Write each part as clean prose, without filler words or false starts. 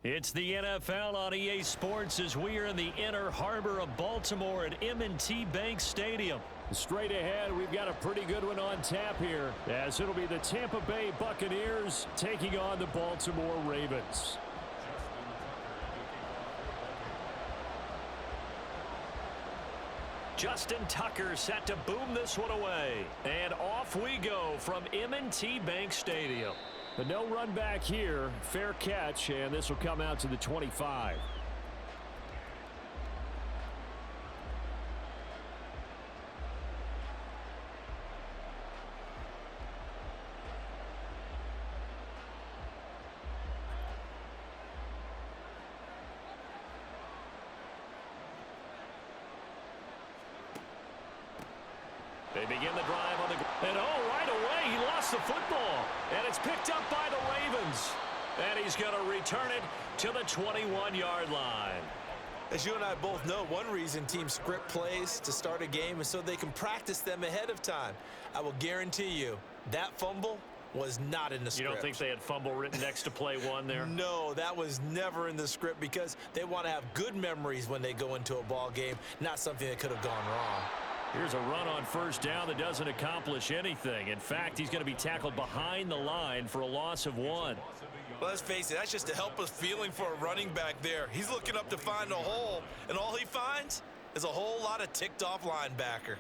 It's the NFL on EA Sports as we are in the inner harbor of Baltimore at M&T Bank Stadium. Straight ahead, we've got a pretty good one on tap here, as it'll be the Tampa Bay Buccaneers taking on the Baltimore Ravens. Justin Tucker set to boom this one away. And off we go from M&T Bank Stadium. But no run back here. Fair catch, and this will come out to the 25. They begin the drive on the... And right away, he lost the football. And it's picked up by the Ravens. And he's going to return it to the 21-yard line. As you and I both know, one reason teams script plays to start a game is so they can practice them ahead of time. I will guarantee you that fumble was not in the script. You don't think they had fumble written next to play one there? No, that was never in the script because they want to have good memories when they go into a ball game, not something that could have gone wrong. Here's a run on first down that doesn't accomplish anything. In fact, he's going to be tackled behind the line for a loss of 1. Well, let's face it, that's just a helpless feeling for a running back there. He's looking up to find a hole, and all he finds is a whole lot of ticked-off linebacker.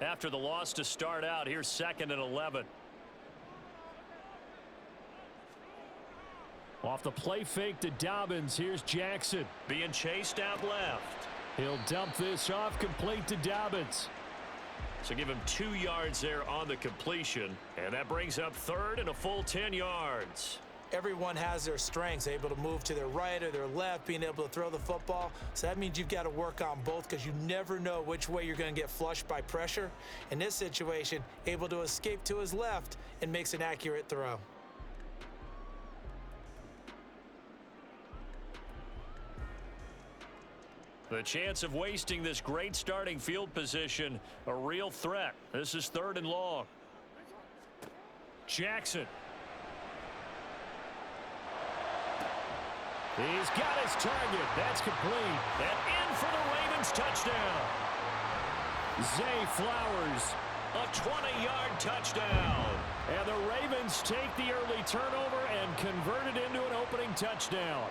After the loss to start out, here's 2nd and 11. Off the play fake to Dobbins, here's Jackson. Being chased out left. He'll dump this off complete to Dobbins. So give him 2 yards there on the completion. And that brings up 3rd and a full 10 yards. Everyone has their strengths, able to move to their right or their left, being able to throw the football. So that means you've got to work on both because you never know which way you're going to get flushed by pressure. In this situation, able to escape to his left and makes an accurate throw. The chance of wasting this great starting field position, a real threat. This is 3rd and long. Jackson. He's got his target. That's complete. And in for the Ravens touchdown. Zay Flowers. A 20-yard touchdown. And the Ravens take the early turnover and convert it into an opening touchdown.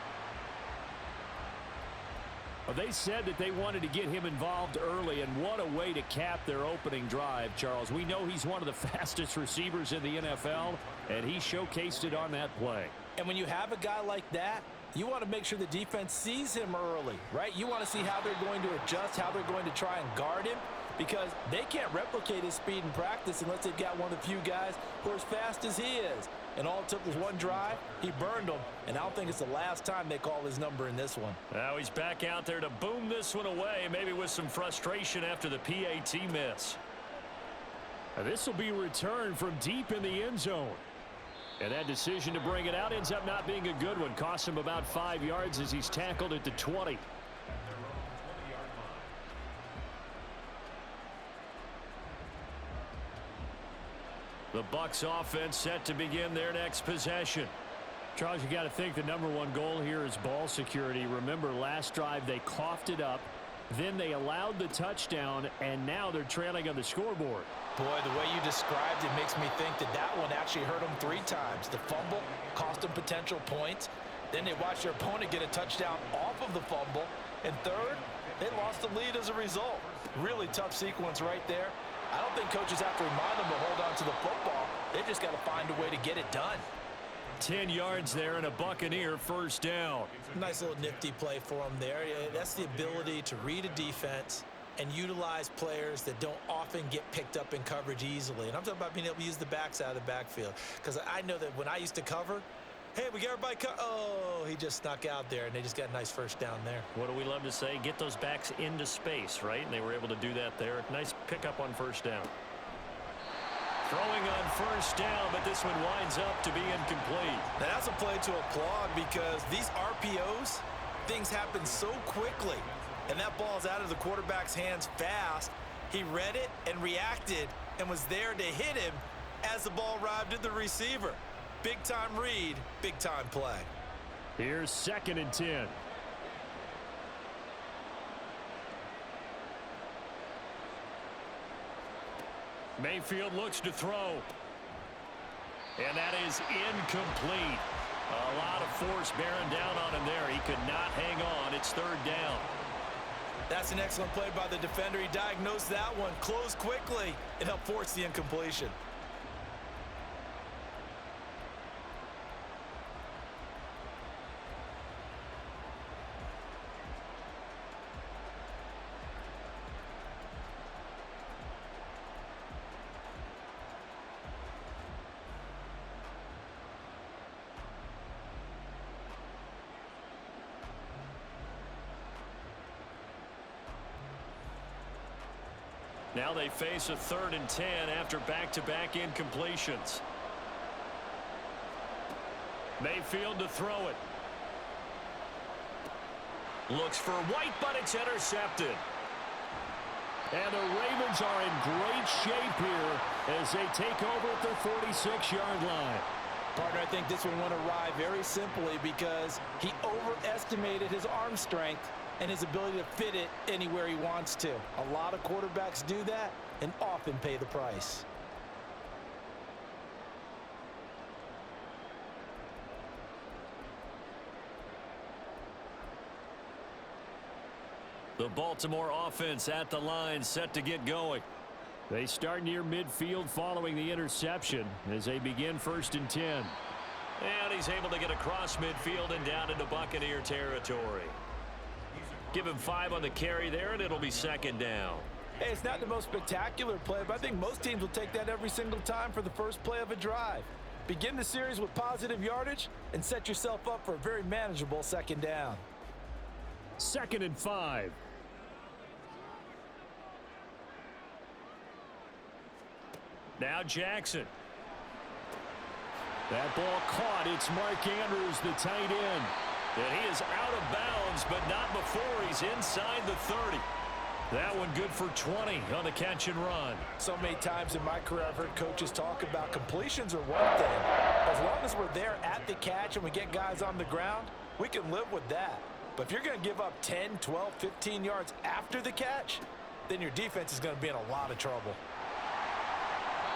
They said that they wanted to get him involved early, and what a way to cap their opening drive, Charles. We know he's one of the fastest receivers in the NFL, and he showcased it on that play. And when you have a guy like that, you want to make sure the defense sees him early, right? You want to see how they're going to adjust, how they're going to try and guard him, because they can't replicate his speed in practice unless they've got one of the few guys who are as fast as he is. And all it took was one drive. He burned them, and I don't think it's the last time they call his number in this one. Now he's back out there to boom this one away, maybe with some frustration after the PAT miss. This will be returned from deep in the end zone. And that decision to bring it out ends up not being a good one. Costs him about 5 yards as he's tackled at the 20. The Bucs offense set to begin their next possession. Charles, you got to think the #1 goal here is ball security. Remember, last drive they coughed it up, then they allowed the touchdown, and now they're trailing on the scoreboard. Boy, the way you described it makes me think that that one actually hurt them 3 times. The fumble cost them potential points. Then they watched their opponent get a touchdown off of the fumble. And third, they lost the lead as a result. Really tough sequence right there. I don't think coaches have to remind them to hold on to the football. They just got to find a way to get it done. 10 yards there and a Buccaneer first down. Nice little nifty play for them there. That's the ability to read a defense and utilize players that don't often get picked up in coverage easily. And I'm talking about being able to use the backs out of the backfield. Because I know that when I used to cover, hey, we got everybody oh, he just snuck out there, and they just got a nice first down there. What do we love to say? Get those backs into space, right? And they were able to do that there. Nice pickup on first down. Throwing on first down, but this one winds up to be incomplete. Now that's a play to applaud because these RPOs, things happen so quickly. And that ball's out of the quarterback's hands fast. He read it and reacted and was there to hit him as the ball arrived at the receiver. Big-time read, big-time play. Here's 2nd and 10. Mayfield looks to throw. And that is incomplete. A lot of force bearing down on him there. He could not hang on. It's 3rd down. That's an excellent play by the defender. He diagnosed that one, closed quickly, and helped force the incompletion. Now they face a 3rd and 10 after back-to-back incompletions. Mayfield to throw it. Looks for White, but it's intercepted. And the Ravens are in great shape here as they take over at their 46-yard line. Partner, I think this one went awry very simply because he overestimated his arm strength and his ability to fit it anywhere he wants to. A lot of quarterbacks do that and often pay the price. The Baltimore offense at the line, set to get going. They start near midfield following the interception as they begin 1st and 10. And he's able to get across midfield and down into Buccaneer territory. Give him 5 on the carry there, and it'll be 2nd down. Hey, it's not the most spectacular play, but I think most teams will take that every single time for the first play of a drive. Begin the series with positive yardage and set yourself up for a very manageable 2nd down. 2nd and 5. Now Jackson. That ball caught. It's Mark Andrews, the tight end. And he is out of bounds, but not before he's inside the 30. That one good for 20 on the catch and run. So many times in my career I've heard coaches talk about completions are one thing. As long as we're there at the catch and we get guys on the ground, we can live with that. But if you're going to give up 10, 12, 15 yards after the catch, then your defense is going to be in a lot of trouble.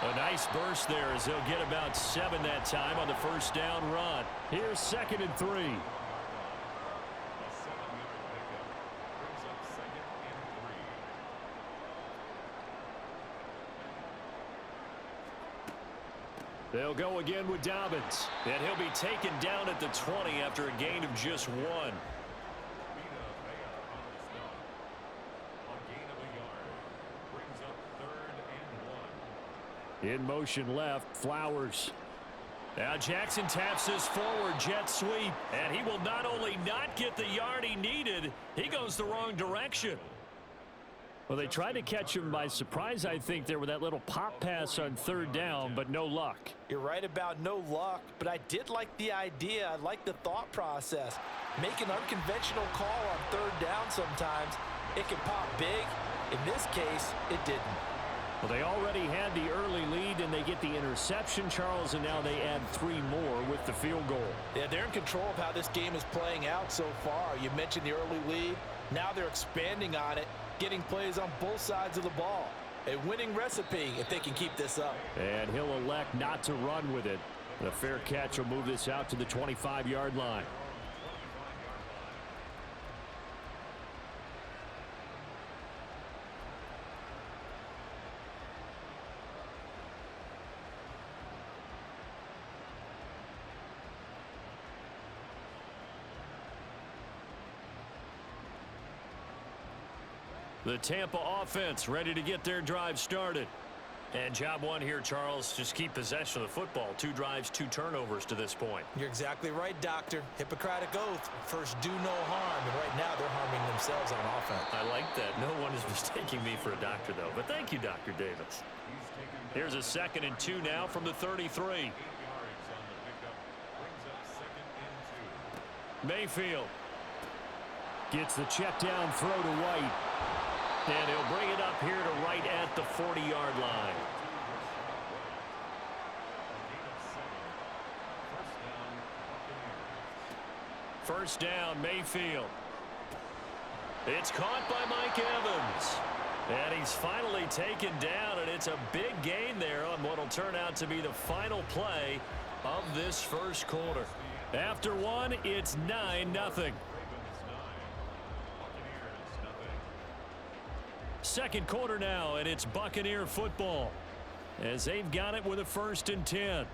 A nice burst there as they'll get about 7 that time on the 1st down run. Here's 2nd and 3. They'll go again with Dobbins. And he'll be taken down at the 20 after a gain of just 1. In motion left, Flowers. Now Jackson taps this forward jet sweep. And he will not only not get the yard he needed, he goes the wrong direction. Well, they tried to catch him by surprise, I think, there with that little pop pass on 3rd down, but no luck. You're right about no luck, but I did like the idea. I like the thought process. Make an unconventional call on 3rd down sometimes. It can pop big. In this case, it didn't. Well, they already had the early lead, and they get the interception, Charles, and now they add 3 more with the field goal. Yeah, they're in control of how this game is playing out so far. You mentioned the early lead. Now they're expanding on it, getting plays on both sides of the ball. A winning recipe if they can keep this up. And he'll elect not to run with it. The fair catch will move this out to the 25-yard line. The Tampa offense ready to get their drive started. And job 1 here, Charles, just keep possession of the football. 2 drives, 2 turnovers to this point. You're exactly right, Doctor. Hippocratic oath. First, do no harm. And right now, they're harming themselves on offense. I like that. No one is mistaking me for a doctor, though. But thank you, Dr. Davis. Here's a 2nd and 2 now from the 33. Mayfield gets the check down throw to White. And he'll bring it up here to right at the 40-yard line. First down, Mayfield. It's caught by Mike Evans. And he's finally taken down, and it's a big gain there on what will turn out to be the final play of this first quarter. After one, it's 9-0. Second quarter now, and it's Buccaneer football as they've got it with a 1st and 10.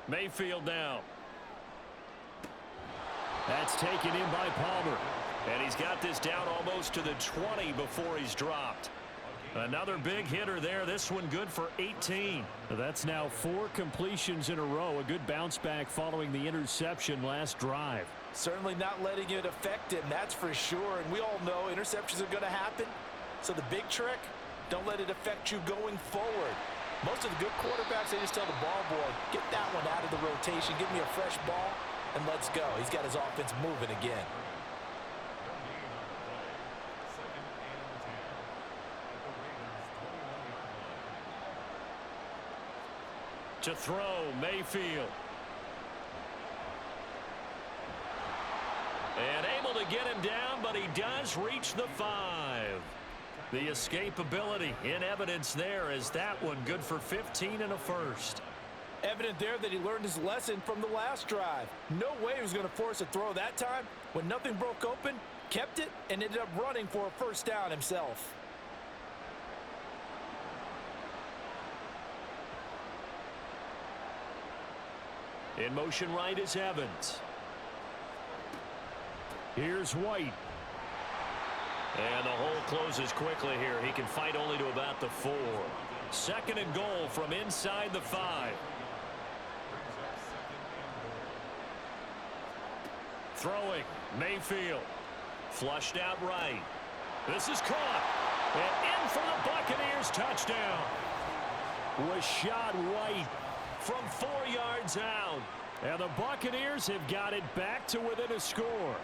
Mayfield now. That's taken in by Palmer. And he's got this down almost to the 20 before he's dropped. Another big hitter there. This one good for 18. That's now 4 completions in a row. A good bounce back following the interception last drive. Certainly not letting it affect him, that's for sure. And we all know interceptions are going to happen. So the big trick, don't let it affect you going forward. Most of the good quarterbacks, they just tell the ball boy, get that one out of the rotation, give me a fresh ball, and let's go. He's got his offense moving again. To throw, Mayfield. And able to get him down, but he does reach the 5. The escapability in evidence there as that one good for 15 and a first. Evident there that he learned his lesson from the last drive. No way he was going to force a throw that time. When nothing broke open, kept it, and ended up running for a first down himself. In motion right is Evans. Here's White. And the hole closes quickly here. He can fight only to about the 4. 2nd and goal from inside the 5. Throwing, Mayfield. Flushed out right. This is caught. And in for the Buccaneers touchdown. Rashad White From 4 yards out. And the Buccaneers have got it back to within a score.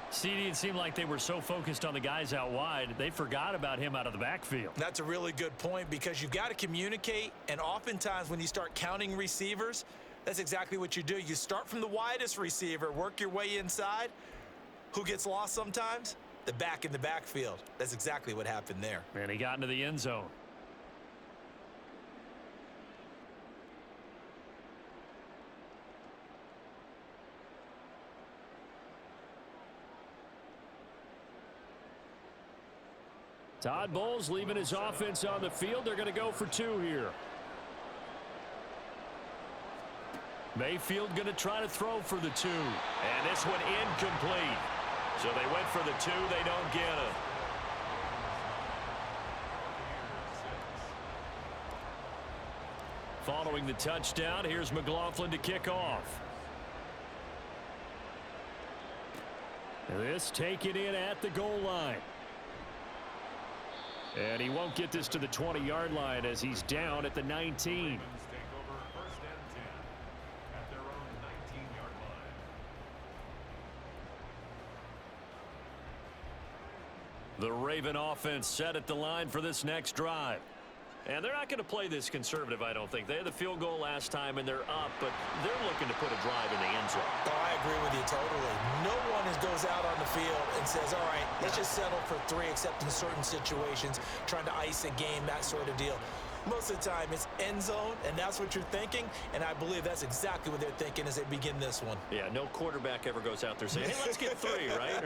CD, it seemed like they were so focused on the guys out wide, they forgot about him out of the backfield. That's a really good point because you've got to communicate, and oftentimes when you start counting receivers, that's exactly what you do. You start from the widest receiver, work your way inside. Who gets lost sometimes? The back in the backfield. That's exactly what happened there. And he got into the end zone. Todd Bowles leaving his offense on the field. They're going to go for 2 here. Mayfield going to try to throw for the 2. And this one incomplete. So they went for the 2. They don't get it. Following the touchdown, here's McLaughlin to kick off. This taken in at the goal line. And he won't get this to the 20-yard line as he's down at the 19. The Raven offense set at the line for this next drive. And they're not going to play this conservative, I don't think. They had the field goal last time, and they're up, but they're looking to put a drive in the end zone. Oh, I agree with you totally. No one goes out on the field and says, all right, let's just settle for 3, except in certain situations, trying to ice a game, that sort of deal. Most of the time, it's end zone, and that's what you're thinking, and I believe that's exactly what they're thinking as they begin this one. Yeah, no quarterback ever goes out there saying, hey, let's get 3, right?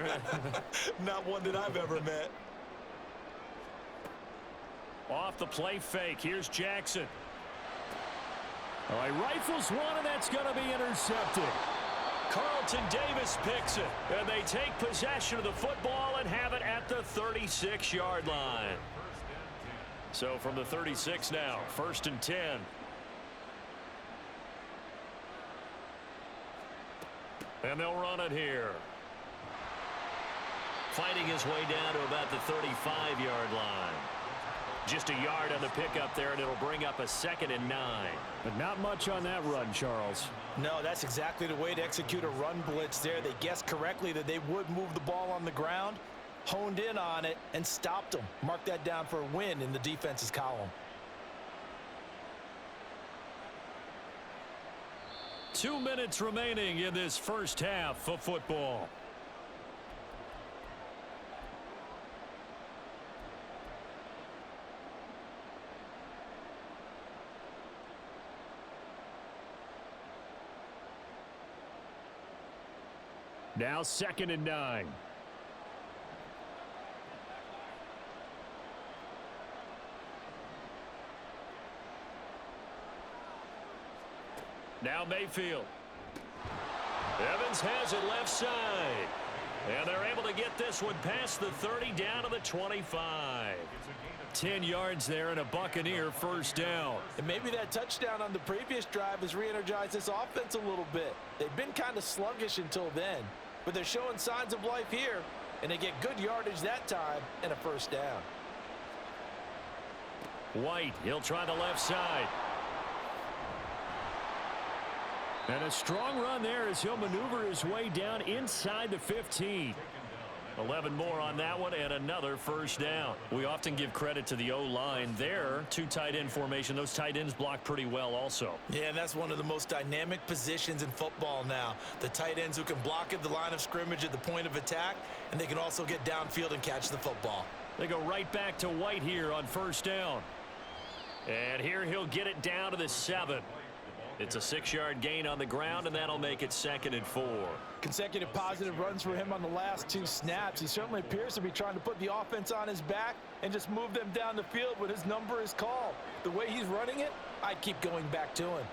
Not one that I've ever met. Off the play fake. Here's Jackson. All right, rifles one, and that's going to be intercepted. Carlton Davis picks it, and they take possession of the football and have it at the 36-yard line. So from the 36 now, 1st and 10. And they'll run it here. Fighting his way down to about the 35-yard line. Just a yard on the pickup there, and it'll bring up a 2nd and 9. But not much on that run, Charles. No, that's exactly the way to execute a run blitz there. They guessed correctly that they would move the ball on the ground, honed in on it, and stopped them. Mark that down for a win in the defense's column. 2 minutes remaining in this first half of football. Now 2nd and 9. Now Mayfield. Evans has it left side. And they're able to get this one past the 30 down to the 25. 10 yards there and a Buccaneer first down. And maybe that touchdown on the previous drive has re-energized this offense a little bit. They've been kind of sluggish until then, but they're showing signs of life here, and they get good yardage that time and a first down. White, he'll try the left side. And a strong run there as he'll maneuver his way down inside the 15. 11 more on that one and another first down. We often give credit to the O-line there. 2 tight end formation. Those tight ends block pretty well also. Yeah, and that's one of the most dynamic positions in football now. The tight ends who can block at the line of scrimmage at the point of attack, and they can also get downfield and catch the football. They go right back to White here on first down. And here he'll get it down to the 7. It's a 6-yard gain on the ground, and that'll make it 2nd and 4. Consecutive positive runs for him on the last 2 snaps. He certainly appears to be trying to put the offense on his back and just move them down the field when his number is called. The way he's running it, I'd keep going back to him.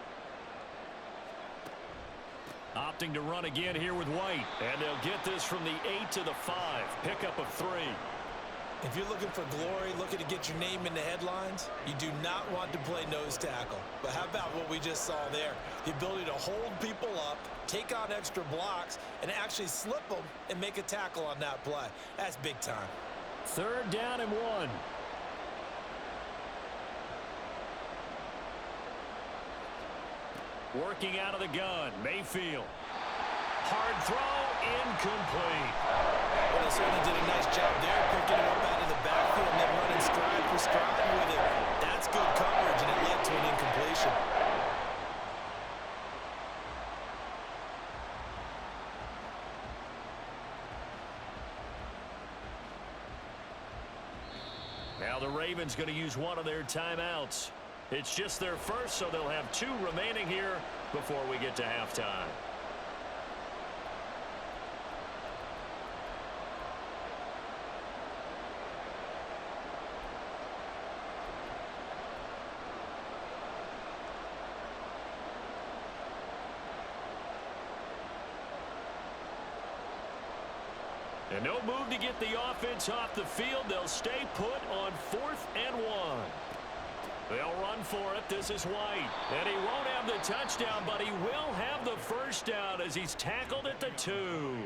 Opting to run again here with White. And they'll get this from the 8 to the 5. Pickup of 3. If you're looking for glory, looking to get your name in the headlines, you do not want to play nose tackle. But how about what we just saw there? The ability to hold people up, take on extra blocks, and actually slip them and make a tackle on that play. That's big time. 3rd down and 1. Working out of the gun, Mayfield. Hard throw, incomplete. Well, they certainly did a nice job there, picking it up out of the backfield and then running stride for stride with it. That's good coverage, and it led to an incompletion. Now the Ravens going to use one of their timeouts. It's just their first, so they'll have 2 remaining here before we get to halftime. And no move to get the offense off the field. They'll stay put on 4th and 1. They'll run for it. This is White. And he won't have the touchdown, but he will have the first down as he's tackled at the 2.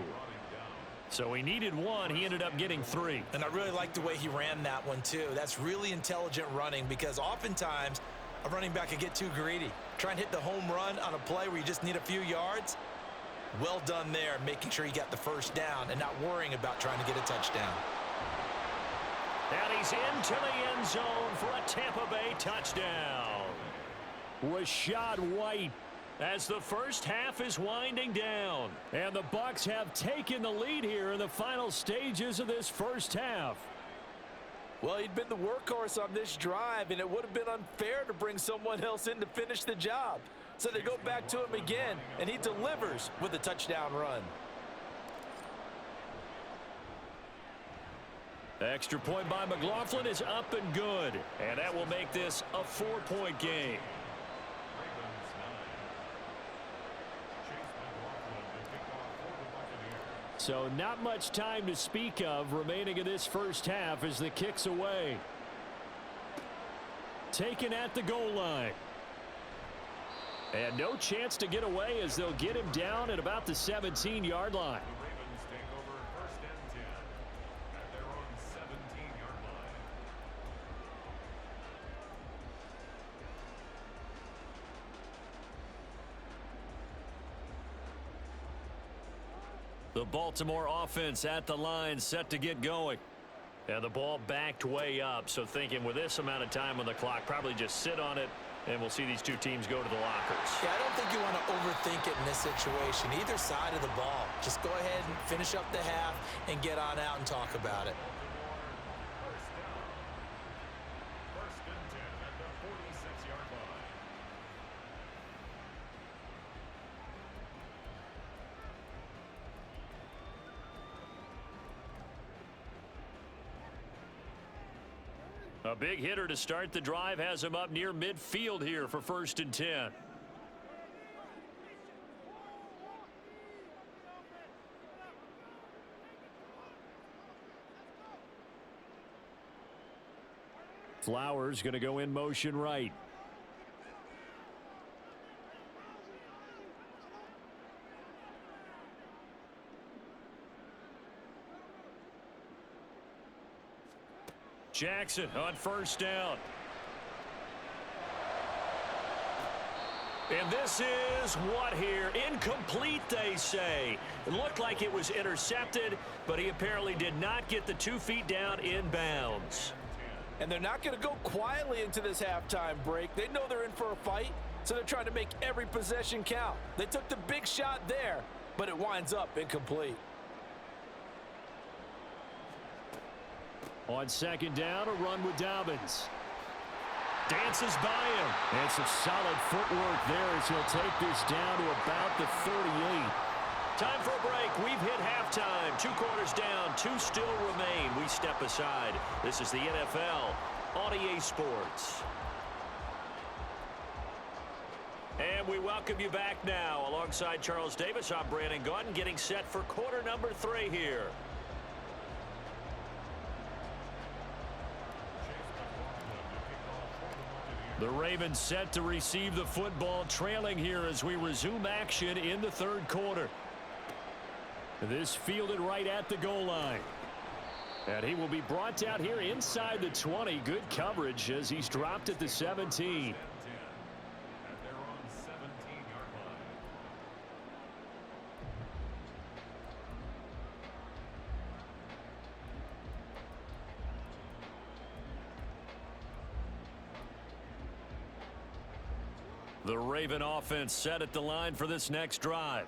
So he needed 1. He ended up getting 3. And I really like the way he ran that one, too. That's really intelligent running because oftentimes a running back can get too greedy. Try and hit the home run on a play where you just need a few yards. Well done there, making sure he got the first down and not worrying about trying to get a touchdown. And he's into the end zone for a Tampa Bay touchdown. Rashad White. As the first half is winding down. And the Bucs have taken the lead here in the final stages of this first half. Well, he'd been the workhorse on this drive, and it would have been unfair to bring someone else in to finish the job. So they go back to him again, and he delivers with a touchdown run. Extra point by McLaughlin is up and good. And that will make this a 4-point game. So not much time to speak of remaining in this first half as the kick's away. Taken at the goal line. And no chance to get away as they'll get him down at about the 17-yard line. The Ravens take over 1st and 10 at their own 17-yard line. The Baltimore offense at the line, set to get going. And the ball backed way up, so thinking with this amount of time on the clock, probably just sit on it, and we'll see these two teams go to the lockers. Yeah, I don't think you want to overthink it in this situation. Either side of the ball. Just go ahead and finish up the half and get on out and talk about it. First down. 1st and 10 at the 46-yard line. A big hitter to start the drive has him up near midfield here for 1st and 10. Flowers going to go in motion right. Jackson on 1st down. And this is what here? Incomplete, they say. It looked like it was intercepted, but he apparently did not get the 2 feet down in bounds. And they're not going to go quietly into this halftime break. They know they're in for a fight, so they're trying to make every possession count. They took the big shot there, but it winds up incomplete. On 2nd down, a run with Dobbins. Dances by him. And some solid footwork there as he'll take this down to about the 38. Time for a break. We've hit halftime. 2 quarters down, 2 still remain. We step aside. This is the NFL on EA Sports. And we welcome you back now. Alongside Charles Davis, I'm Brandon Gaudin, getting set for quarter number 3 here. The Ravens set to receive the football, trailing here as we resume action in the 3rd quarter. This fielded right at the goal line. And he will be brought out here inside the 20. Good coverage as he's dropped at the 17. At their own 17-yard line. The Raven offense set at the line for this next drive.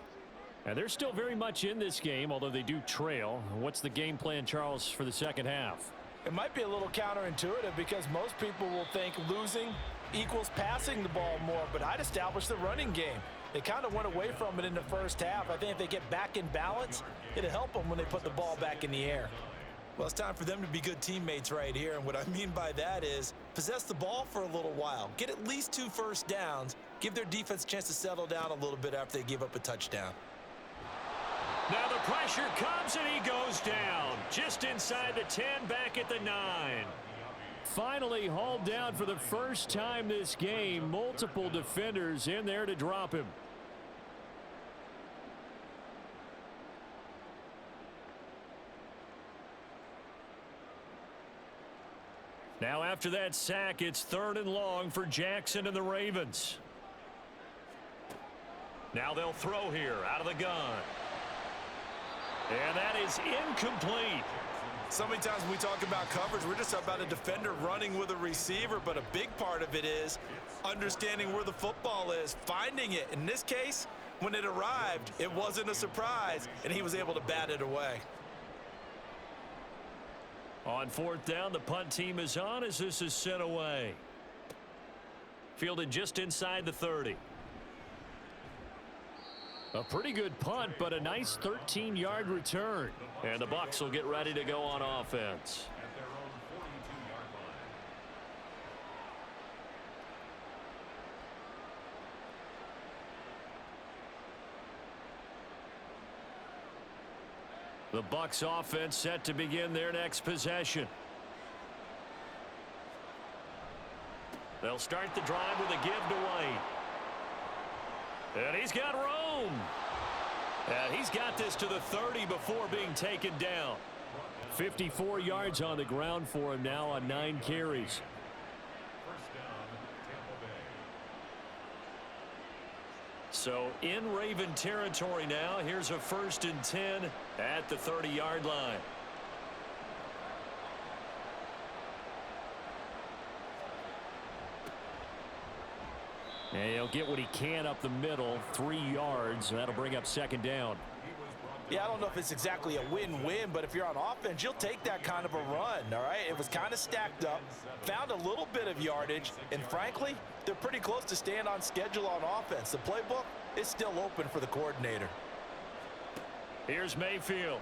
And they're still very much in this game, although they do trail. What's the game plan, Charles, for the 2nd half? It might be a little counterintuitive because most people will think losing equals passing the ball more, but I'd establish the running game. They kind of went away from it in the 1st half. I think if they get back in balance, it'll help them when they put the ball back in the air. Well, it's time for them to be good teammates right here, and what I mean by that is possess the ball for a little while. Get at least 2 first downs. Give their defense a chance to settle down a little bit after they give up a touchdown. Now the pressure comes and he goes down. Just inside the 10, back at the 9. Finally hauled down for the first time this game. Multiple defenders in there to drop him. Now after that sack, it's 3rd and long for Jackson and the Ravens. Now they'll throw here out of the gun. And that is incomplete. So many times when we talk about coverage, we're just about a defender running with a receiver, but a big part of it is understanding where the football is, finding it. In this case, when it arrived, it wasn't a surprise, and he was able to bat it away. On 4th down, the punt team is on as this is sent away. Fielded just inside the 30. A pretty good punt, but a nice 13-yard return. And the Bucs will get ready to go on offense. At their own 42-yard line. The Bucs offense set to begin their next possession. They'll start the drive with a give to White. And he's got room. And he's got this to the 30 before being taken down. 54 yards on the ground for him now on 9 carries. First down, Tampa Bay. So in Raven territory now. Here's a 1st and 10 at the 30-yard line. And he'll get what he can up the middle, 3 yards, and that'll bring up 2nd down. Yeah, I don't know if it's exactly a win-win, but if you're on offense, you'll take that kind of a run, all right? It was kind of stacked up, found a little bit of yardage, and frankly, they're pretty close to staying on schedule on offense. The playbook is still open for the coordinator. Here's Mayfield.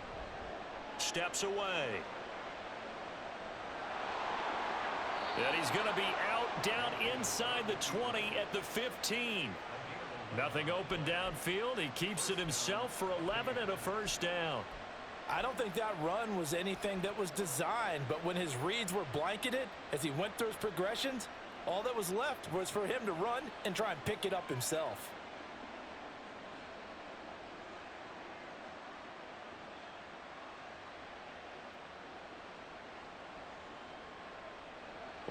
Steps away. And he's going to be out down inside the 20 at the 15. Nothing open downfield. He keeps it himself for 11 and a 1st down. I don't think that run was anything that was designed, but when his reads were blanketed as he went through his progressions, all that was left was for him to run and try and pick it up himself.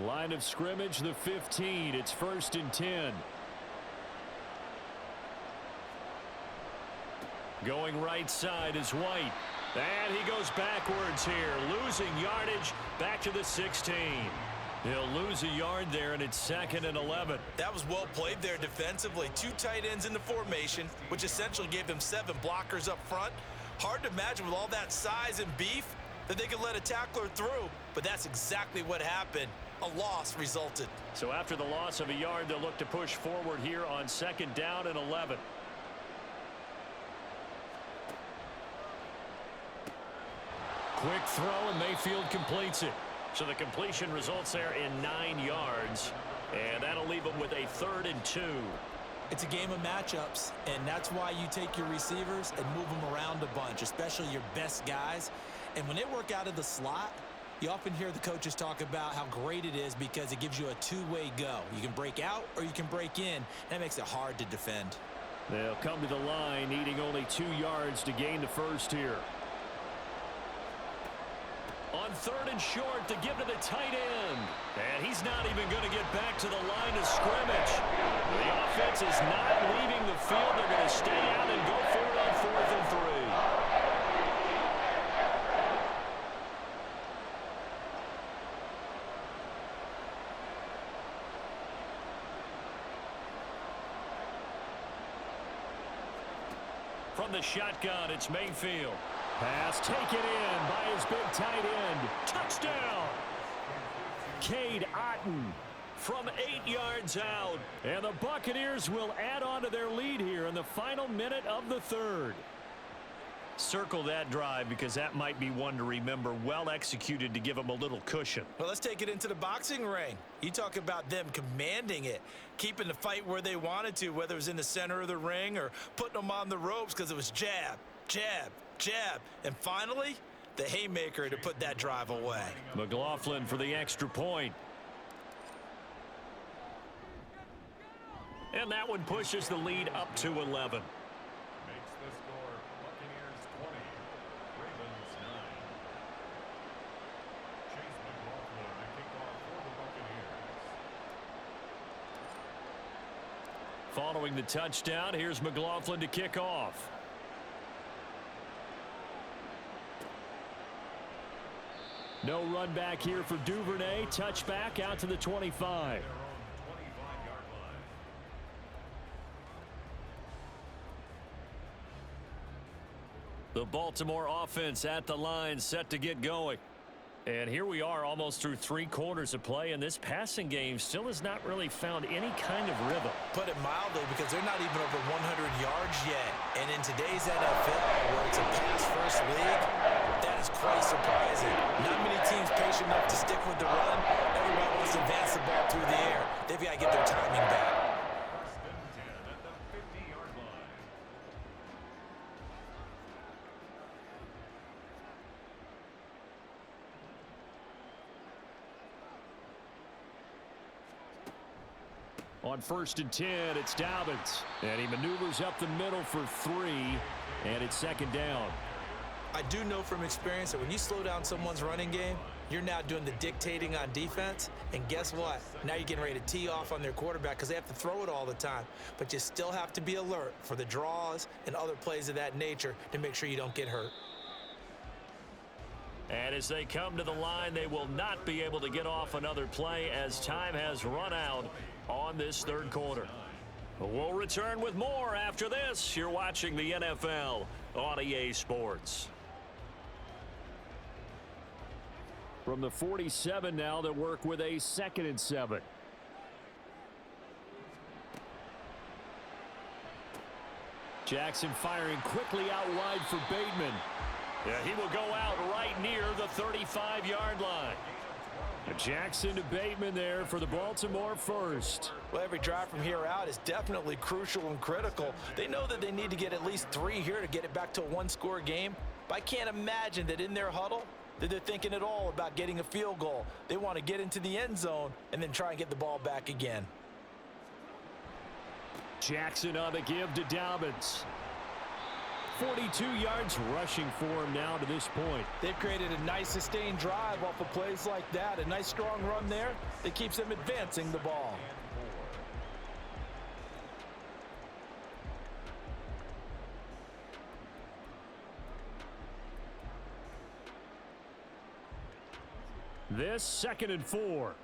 Line of scrimmage, the 15. It's 1st and 10. Going right side is White. And he goes backwards here, losing yardage back to the 16. He'll lose a yard there, and it's 2nd and 11. That was well played there defensively. 2 tight ends in the formation, which essentially gave them 7 blockers up front. Hard to imagine with all that size and beef that they could let a tackler through, but that's exactly what happened. A loss resulted. So after the loss of a yard, they'll look to push forward here on 2nd down and 11. Quick throw, and Mayfield completes it. So the completion results there in 9 yards. And that'll leave them with a 3rd and 2. It's a game of matchups, and that's why you take your receivers and move them around a bunch, especially your best guys. And when they work out of the slot, you often hear the coaches talk about how great it is because it gives you a 2-way go. You can break out or you can break in. That makes it hard to defend. They'll come to the line, needing only 2 yards to gain the 1st here. On 3rd and short to give to the tight end. And he's not even going to get back to the line of scrimmage. The offense is not leaving the field. They're going to stay out and go for it on 4th and 3. From the shotgun, it's Mayfield. Pass taken in by his big tight end. Touchdown! Cade Otton. From 8 yards out. And the Buccaneers will add on to their lead here in the final minute of the 3rd. Circle that drive because that might be one to remember. Well executed to give them a little cushion. Well, let's take it into the boxing ring. You talk about them commanding it, keeping the fight where they wanted to, whether it was in the center of the ring or putting them on the ropes because it was jab, jab, jab. And finally, the haymaker to put that drive away. McLaughlin for the extra point. And that one pushes the lead up to 11. Makes the score Buccaneers 20, Ravens 9. Chase McLaughlin to kick off for the Buccaneers. Following the touchdown, here's McLaughlin to kick off. No run back here for Duvernay. Touchback out to the 25. Their own 25-yard line. The Baltimore offense at the line, set to get going. And here we are almost through 3 quarters of play, and this passing game still has not really found any kind of rhythm. Put it mildly, because they're not even over 100 yards yet. And in today's NFL, where it's a pass-first league, that is quite surprising. Not many teams patient enough to stick with the run. Everybody wants to advance the ball through the air. They've got to get their timing back. First and 10 at the 50-yard line. On 1st and 10, it's Dobbins. And he maneuvers up the middle for 3, and it's 2nd down. I do know from experience that when you slow down someone's running game, you're now doing the dictating on defense. And guess what? Now you're getting ready to tee off on their quarterback because they have to throw it all the time. But you still have to be alert for the draws and other plays of that nature to make sure you don't get hurt. And as they come to the line, they will not be able to get off another play as time has run out on this 3rd quarter. We'll return with more after this. You're watching the NFL on EA Sports. From the 47 now, they'll work with a 2nd and 7. Jackson firing quickly out wide for Bateman. Yeah, he will go out right near the 35-yard line. Jackson to Bateman there for the Baltimore first. Well, every drive from here out is definitely crucial and critical. They know that they need to get at least 3 here to get it back to a one-score game. But I can't imagine that in their huddle that they're thinking at all about getting a field goal. They want to get into the end zone and then try and get the ball back again. Jackson on the give to Dobbins. 42 yards rushing for him now to this point. They've created a nice sustained drive off of plays like that. A nice strong run there that keeps them advancing the ball. This 2nd and 4.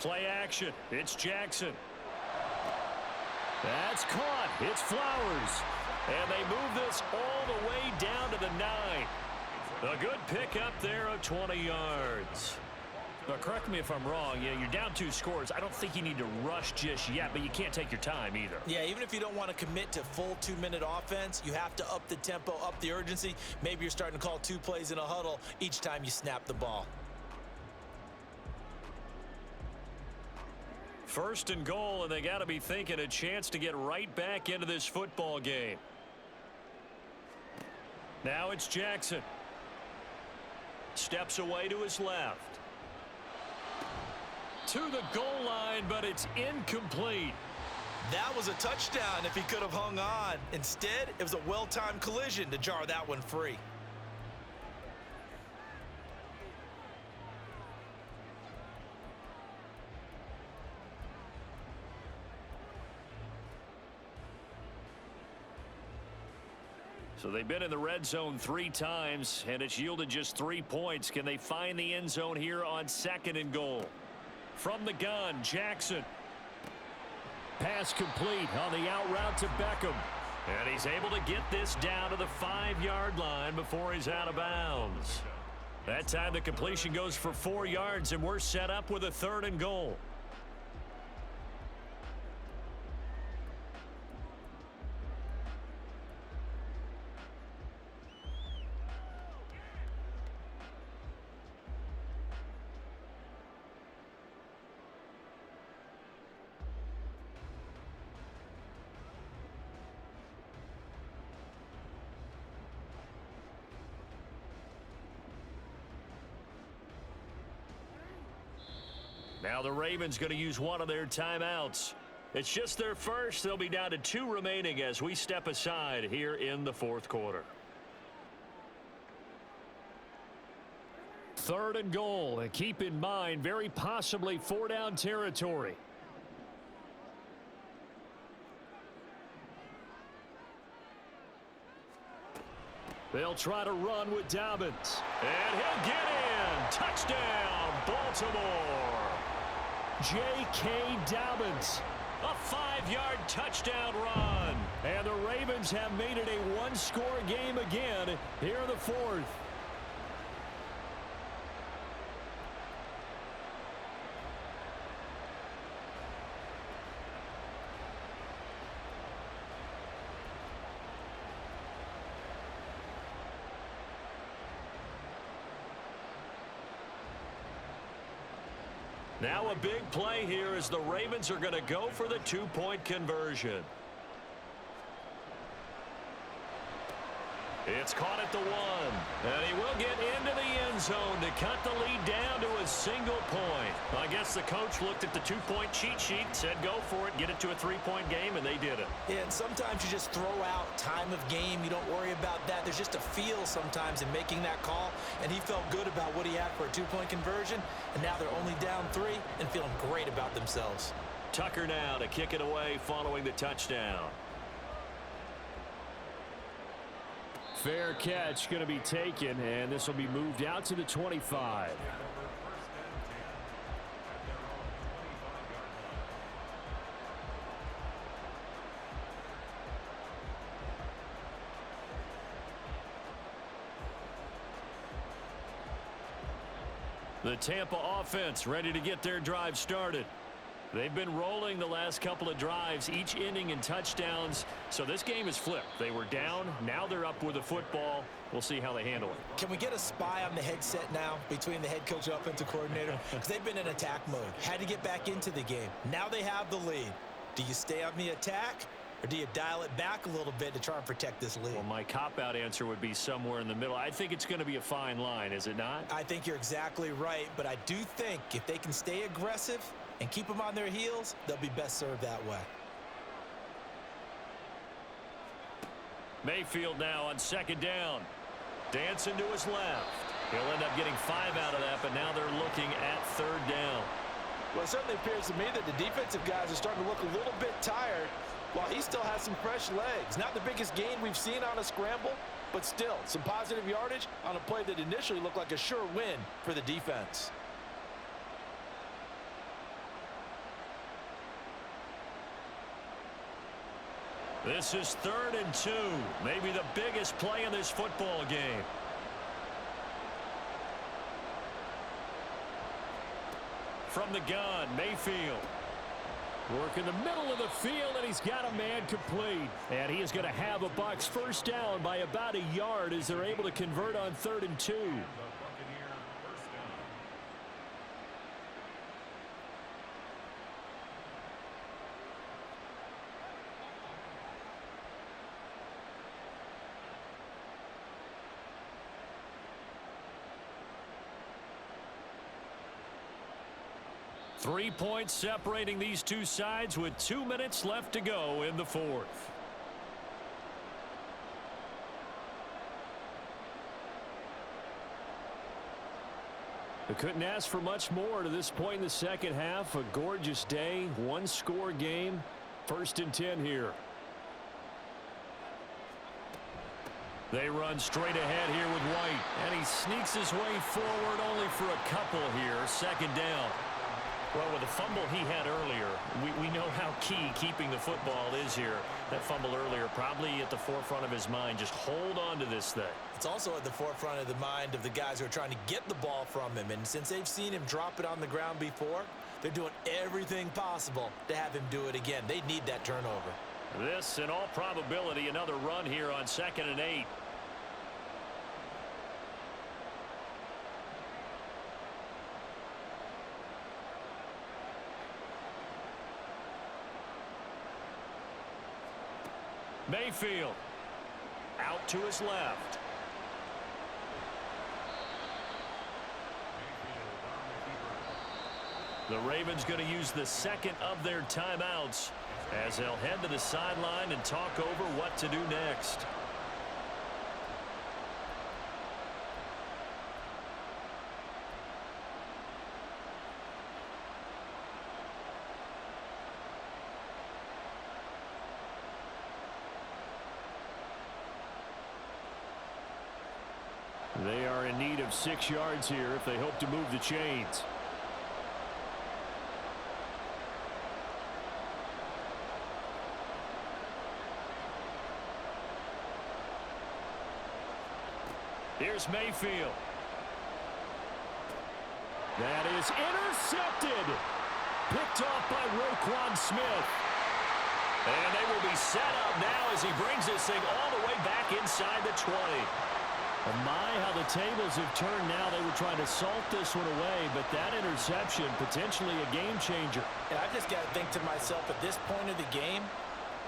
Play action. It's Jackson. That's caught. It's Flowers. And they move this all the way down to the 9. A good pickup there of 20 yards. Now, correct me if I'm wrong. Yeah, you're down 2 scores. I don't think you need to rush just yet, but you can't take your time either. Yeah, even if you don't want to commit to full 2-minute offense, you have to up the tempo, up the urgency. Maybe you're starting to call 2 plays in a huddle each time you snap the ball. 1st and goal, and they got to be thinking a chance to get right back into this football game. Now it's Jackson. Steps away to his left. To the goal line, but it's incomplete. That was a touchdown if he could have hung on. Instead, it was a well-timed collision to jar that one free. So they've been in the red zone 3 times, and it's yielded just 3 points. Can they find the end zone here on 2nd and goal? From the gun, Jackson. Pass complete on the out route to Beckham. And he's able to get this down to the 5-yard line before he's out of bounds. That time the completion goes for 4 yards, and we're set up with a 3rd and goal. Now the Ravens going to use one of their timeouts. It's just their first. They'll be down to 2 remaining as we step aside here in the 4th quarter. 3rd and goal, and keep in mind, very possibly 4-down territory. They'll try to run with Dobbins. And he'll get in. Touchdown, Baltimore. J.K. Dobbins. A 5-yard touchdown run. And the Ravens have made it a 1-score game again here in the 4th. Now a big play here as the Ravens are going to go for the 2-point conversion. It's caught at the 1, and he will get into the end end zone to cut the lead down to a single point. I guess the coach looked at the two-point cheat sheet, said go for it, get it to a three-point game, and they did it. Yeah, and sometimes you just throw out time of game. You don't worry about that. There's just a feel sometimes in making that call, and he felt good about what he had for a two-point conversion, and now they're only down 3 and feeling great about themselves. Tucker now to kick it away following the touchdown. Fair catch going to be taken, and this will be moved out to the 25. The Tampa offense ready to get their drive started. They've been rolling the last couple of drives, each inning in touchdowns. So this game is flipped. They were down. Now they're up with the football. We'll see how they handle it. Can we get a spy on the headset now between the head coach and offensive coordinator? Because they've been in attack mode. Had to get back into the game. Now they have the lead. Do you stay on the attack, or do you dial it back a little bit to try and protect this lead? Well, my cop-out answer would be somewhere in the middle. I think it's going to be a fine line, is it not? I think you're exactly right, but I do think if they can stay aggressive and keep them on their heels, they'll be best served that way. Mayfield now on second down. Dancing to his left. He'll end up getting 5 out of that, but now they're looking at third down. Well, it certainly appears to me that the defensive guys are starting to look a little bit tired while he still has some fresh legs. Not the biggest gain we've seen on a scramble, but still some positive yardage on a play that initially looked like a sure win for the defense. This is 3rd and 2. Maybe the biggest play in this football game. From the gun, Mayfield. Work in the middle of the field, and he's got a man complete. And he is going to have a Bucs first down by about a yard as they're able to convert on 3rd and 2. 3 points separating these two sides with 2 minutes left to go in the 4th. They couldn't ask for much more to this point in the second half. A gorgeous day, one-score game. 1st and 10 here. They run straight ahead here with White, and he sneaks his way forward only for a couple here. 2nd down. Well, with the fumble he had earlier, we know how key keeping the football is here. That fumble earlier probably at the forefront of his mind. Just hold on to this thing. It's also at the forefront of the mind of the guys who are trying to get the ball from him. And since they've seen him drop it on the ground before, they're doing everything possible to have him do it again. They need that turnover. This, in all probability, another run here on 2nd and 8. Mayfield out to his left. The Ravens going to use the second of their timeouts as they'll head to the sideline and talk over what to do next. They are in need of 6 yards here if they hope to move the chains. Here's Mayfield. That is intercepted. Picked off by Roquan Smith. And they will be set up now as he brings this thing all the way back inside the 20. Oh my, how the tables have turned now. They were trying to salt this one away, but that interception, potentially a game changer. And I've just got to think to myself, at this point of the game,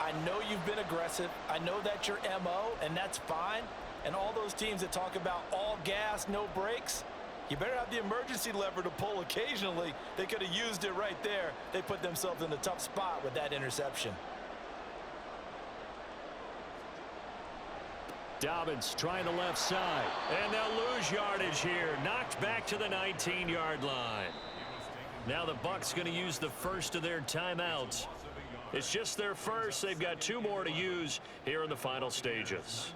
I know you've been aggressive. I know that's your MO, and that's fine. And all those teams that talk about all gas, no brakes, You better have the emergency lever to pull occasionally. They could have used it right there. They put themselves in a tough spot with that interception. Dobbins trying the left side. And they'll lose yardage here. Knocked back to the 19-yard line. Now the Bucs going to use the first of their timeouts. It's just their first. They've got 2 more to use here in the final stages.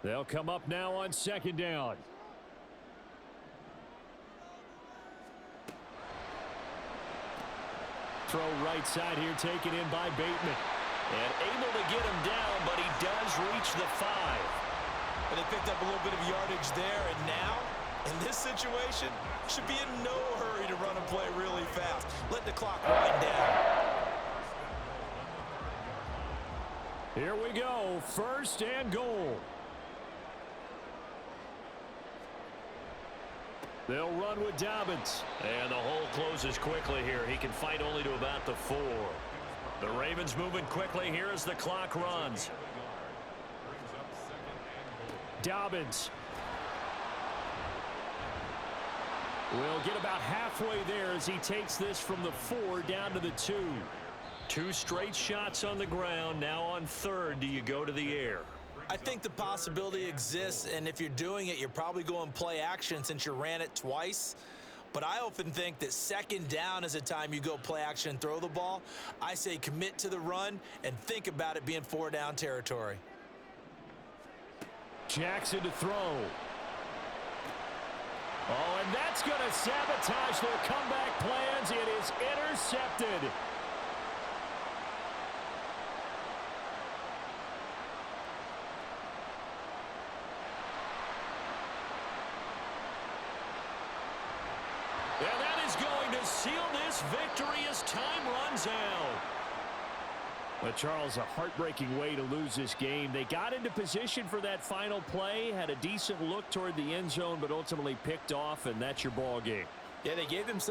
They'll come up now on 2nd down. Throw right side here, taken in by Bateman. And able to get him down, but he does reach the 5. And they picked up a little bit of yardage there, and now, in this situation, should be in no hurry to run a play really fast. Let the clock wind down. Here we go, 1st and goal. They'll run with Dobbins. And the hole closes quickly here. He can fight only to about the 4. The Ravens moving quickly here as the clock runs. Dobbins will get about halfway there as he takes this from the 4 down to the 2. 2 straight shots on the ground. Now on 3rd, do you go to the air? I think the possibility exists, and if you're doing it, you're probably going play action since you ran it twice. But I often think that 2nd down is a time you go play action and throw the ball. I say commit to the run and think about it being 4 down territory. Jackson to throw. Oh, and that's going to sabotage their comeback plans. It is intercepted. And that is going to seal this victory as time runs out. But Charles, a heartbreaking way to lose this game. They got into position for that final play, had a decent look toward the end zone, but ultimately picked off, and that's your ball game. Yeah, they gave themselves